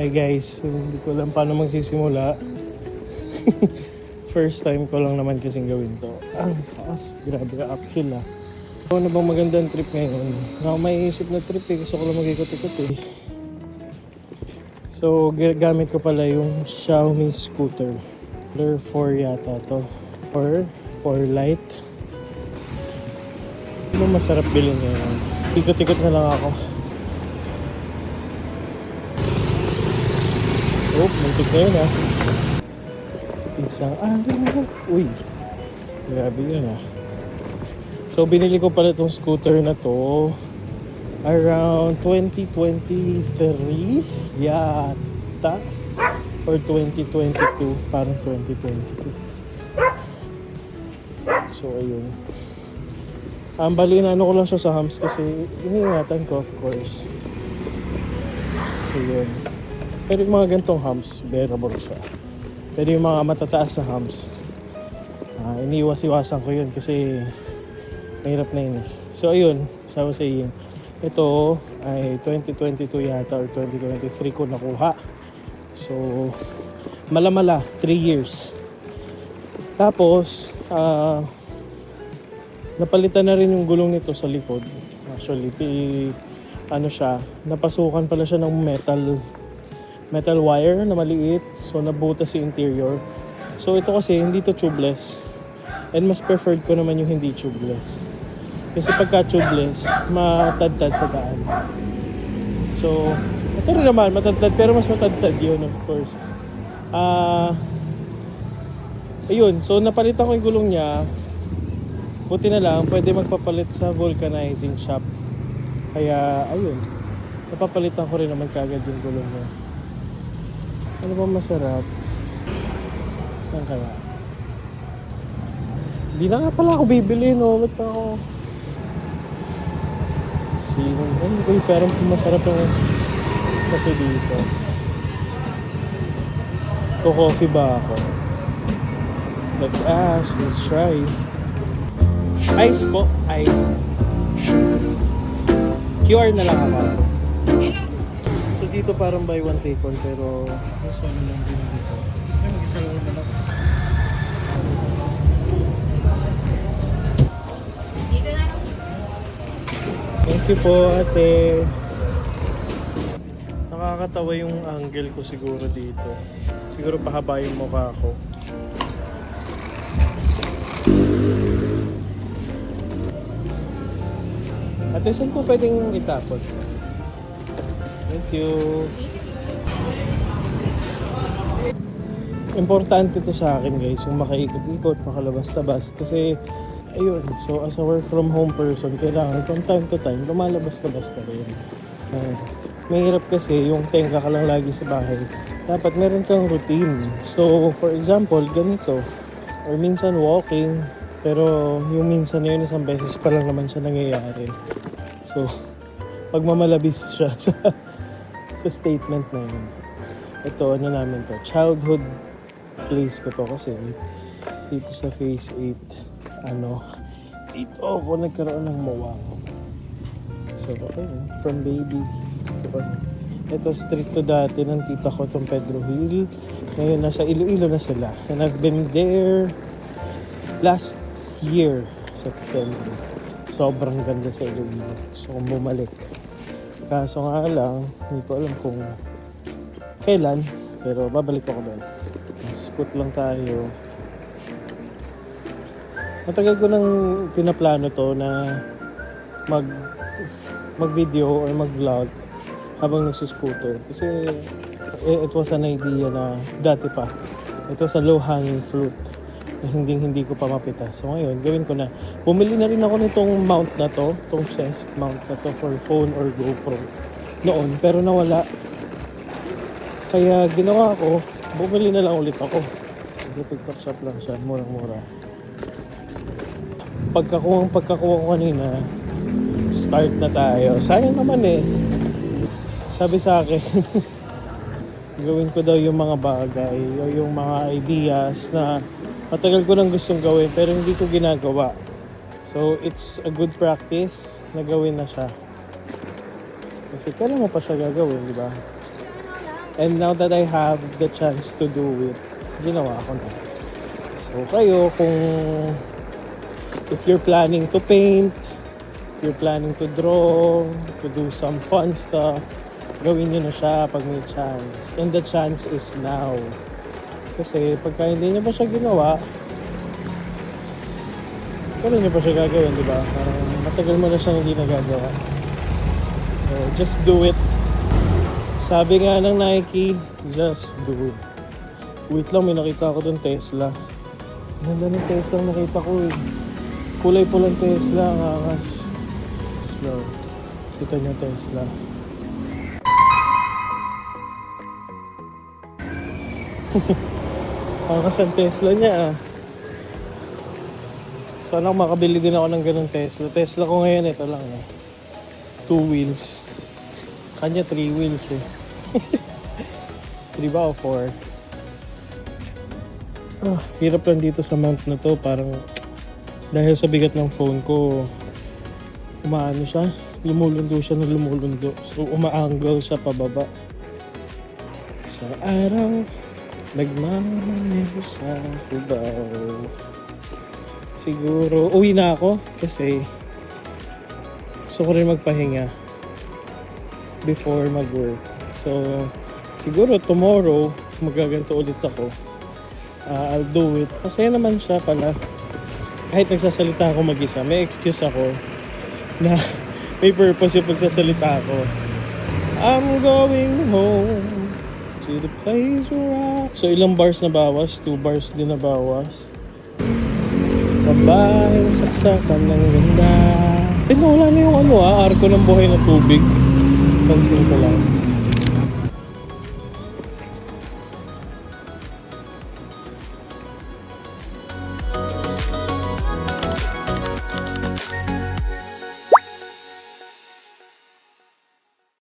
Hi guys, hindi ko lang paano magsisimula. First time ko lang naman kasing gawin to. Ang taas, grabe ka uphill ah. Ano bang magandang trip ngayon? Ako may isip na trip eh, gusto ko lang mag-ikot-ikot eh. So gamit ko pala yung Xiaomi scooter. Color 4 yata to. Or 4 light. Ano masarap bilhin ngayon? Ikot-ikot na lang ako. Oh, muntik na yun ah. Isang araw. Uy, grabe yun ah. So binili ko pala itong scooter na to around 2023 yata. Or 2022. Parang 2022. So ayun. Bali na ano ko lang siya sa hams kasi iniingatan ko of course. So yun. Pero yung mga gantong humps, bearable siya. Pero yung mga matataas na humps, iniiwas-iwasan ko yun kasi mahirap na yun eh. So ayun, as I was saying, ito ay 2022 yata or 2023 ko nakuha. So malamala, 3 years. Tapos, napalitan na rin yung gulong nito sa likod. Actually, napasukan pala siya ng metal wire na maliit, so nabutas yung interior. So ito kasi hindi to tubeless, and mas preferred ko naman yung hindi tubeless kasi pagka tubeless matadtad sa daan. So ito rin naman matadtad pero mas matadtad yun of course. Ayun, so napalitan ko yung gulong niya. Buti na lang pwede magpapalit sa vulcanizing shop, kaya ayun, napapalitan ko rin naman kagad yung gulong niya. Ano ba masarap? Saan kaya? Hindi na nga pala ako bibili, no? Ba't ako? Uy, pero masarap yung kape dito. Ko-coffee ba ako? Let's ask. Let's try. Ice po. Ice. QR na lang ako. So dito parang buy one take one pero gusto ano lang din dito. Ay mag-isa lang na lang. Thank you po ate. Nakakatawa yung angle ko siguro dito. Siguro pahaba yung mukha ko. Ate, saan po pwedeng itapon? Thank you. Importante to sa akin guys, yung makaikot-ikot, makalabas-labas. Kasi, ayun, so as a work from home person, kailangan from time to time, lumalabas-labas ka rin. Mahirap kasi yung tenga ka lang lagi sa bahay. Dapat meron kang routine. So, for example, ganito. Or minsan walking. Pero yung minsan na yun, isang beses pa lang naman siya nangyayari. So, pagmamalabis siya sa statement na yun. Ito, ano namin to? Childhood place ko to kasi dito sa Phase 8, dito ako nagkaroon ng mawang. So, okay, from baby. Ito, street to dati ng tita ko, itong Pedro Hill. Ngayon, nasa Iloilo na sila. And I've been there last year, September. Sobrang ganda sa Iloilo. Gusto kong bumalik. Kaso nga lang, hindi ko alam kung kailan, pero babalik ako doon. Scoot lang tayo. Matagal ko nang pinaplano to na mag-video or mag-vlog habang nagsuscooter. Kasi it was an idea na dati pa. Ito sa low-hanging fruit na hindi ko pa mapita. So ngayon, gawin ko na. Bumili na rin ako nitong mount na to, itong chest mount na to for phone or GoPro noon, pero nawala. Kaya ginawa ko, bumili na lang ulit ako. Sa TikTok shop lang siya, murang-mura. Pagkakuha ko kanina, start na tayo. Sayang naman eh. Sabi sa akin, gawin ko daw yung mga bagay o yung mga ideas na matagal ko nang gustong gawin pero hindi ko ginagawa. So, it's a good practice na gawin na siya. Kasi kailan mo pa siya gagawin, di ba? And now that I have the chance to do it, ginawa ko na. So kayo, if you're planning to paint, if you're planning to draw, to do some fun stuff, gawin nyo na siya pag may chance. And the chance is now. Kasi pagka hindi nyo pa siya ginawa, kailan nyo pa siya gagawin, di ba? Parang matagal mo na siya hindi nagagawa. So, just do it. Sabi nga ng Nike, just do it. Wait lang, may nakita ako dun Tesla. Ganda ng Tesla ang nakita ko eh. Kulay pulang Tesla, ang angas. Slow. Kita nyo Tesla. Angas ang Tesla niya ah. Sana makabili din ako ng ganung Tesla. Tesla ko ngayon, ito lang eh. 2 wheels. Kanya 3 wheels eh. 3 ba o 4? Hirap lang dito sa mount na to. Parang dahil sa bigat ng phone ko, umaano siya. Lumulundo siya na lumulundo. So umaangle siya pababa. Sa araw, nagmamaneho sa Cubao. Siguro, uwi na ako kasi gusto ko rin magpahinga before mag-work. So, siguro tomorrow, magaganto ulit ako. I'll do it. Masaya naman siya pala. Kahit nagsasalita ako mag-isa, may excuse ako na may purpose yung pagsasalita ako. I'm going home to the place where I... So, ilang bars na bawas? 2 bars din na bawas. Babaeng saksakan ng ganda. Wala na yung arko ng buhay na tubig. Pansin ko lang.